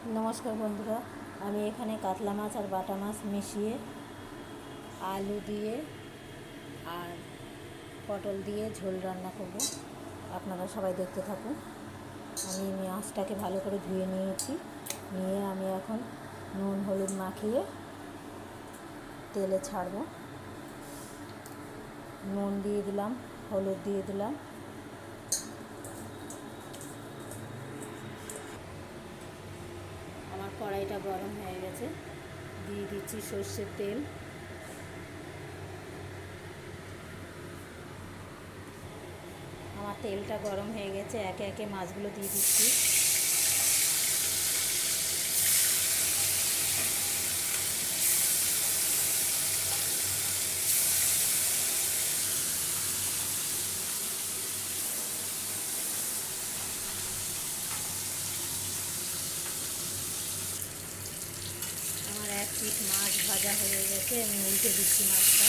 নমস্কার বন্ধুরা, আমি এখানে কাতলা মাছ আর বাটা মাছ মিশিয়ে আলু দিয়ে আর পটল দিয়ে ঝোল রান্না করব। আপনারা সবাই দেখতে থাকুন। আমি মাছটাকে ভালো করে ধুয়ে নিয়েছি। নিয়ে আমি এখন নুন হলুদ মাখিয়ে তেলে ছাড়ব। নুন দিয়ে দিলাম, হলুদ দিয়ে দিলাম, আমার কড়াইটা গরম হয়ে গেছে। দিয়ে দিচ্ছি সর্ষের তেল। আমার তেলটা গরম হয়ে গেছে, একে একে মাছগুলো দিয়ে দিচ্ছি। আমার এক পিস মাছ ভাজা হয়ে গেছে, আমি উল্টে দিচ্ছি মাছটা।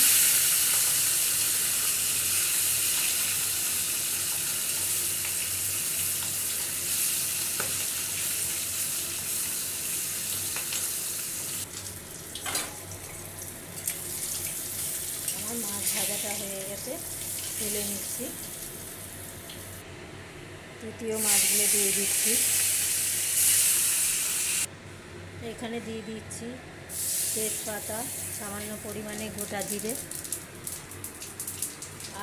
আমার মাছ ভাজাটা হয়ে গেছে, তুলে নিচ্ছি। তৃতীয় মাছগুলো দিয়ে দিচ্ছি। এখানে দিয়ে দিচ্ছি তেজপাতা, সামান্য পরিমাণে গোটা জিরে,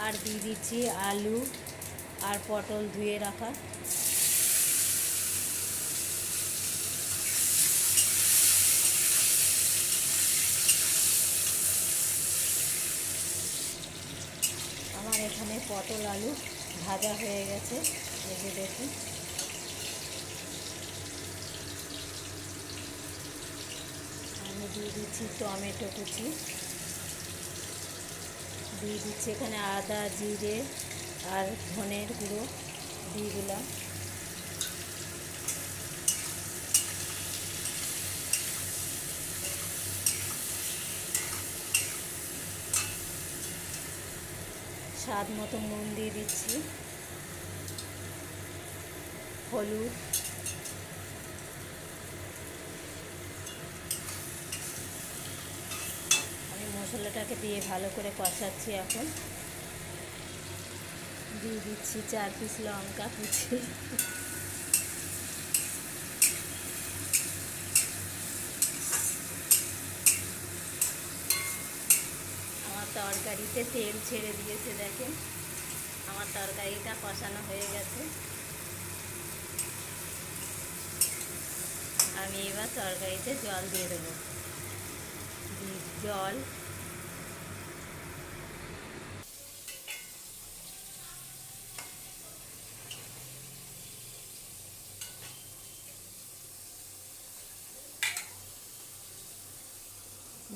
আর দিয়ে দিচ্ছি আলু আর পটল ধুয়ে রাখা। আমার এখানে পটল আলু ভাজা হয়ে গেছে, এই যে দেখুন। আমি দিয়ে দিচ্ছি টমেটো কুচি, দিয়ে দিচ্ছি এখানে আদা জিরে আর ধনের গুঁড়ো দিয়ে দিলাম। স্বাদ মতো নুন দিয়ে দিচ্ছি, হলুদ, আমি মশলাটাকে দিয়ে ভালো করে কষাচ্ছি। এখন দিয়ে দিচ্ছি 4 পিস লঙ্কা কুচি। আমার তরকারিতে তেল ছেড়ে দিয়েছে, দেখেন। আমার তরকারিটা কষানো হয়ে গেছে। আমি এবার তরকারিতে জল দিয়ে দেবো। জল,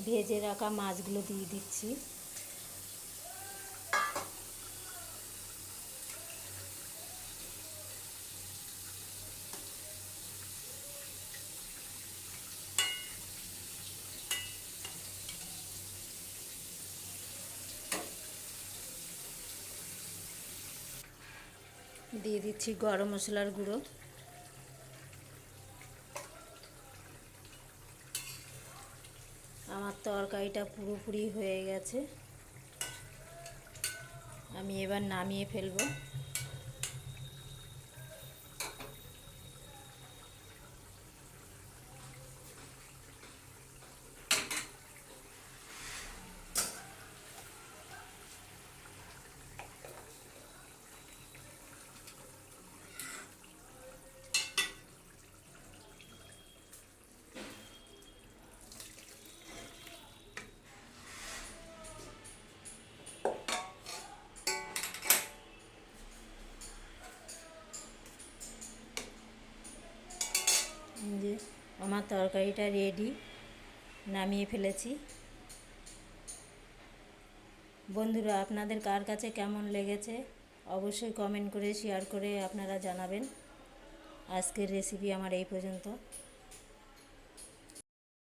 ভেজে রাখা মাছগুলো দিয়ে দিচ্ছি। দিয়ে দিচ্ছি গরম মশলার গুঁড়ো। আমার তরকারিটা পুরোপুরি হয়ে গেছে, আমি এবার নামিয়ে ফেলবো। যে আমার তরকারিটা রেডি, নামিয়ে ফেলেছি। বন্ধুরা, আপনাদের কার কাছে কেমন লেগেছে অবশ্যই কমেন্ট করে শেয়ার করে আপনারা জানাবেন। আজকের রেসিপি আমার এই পর্যন্ত।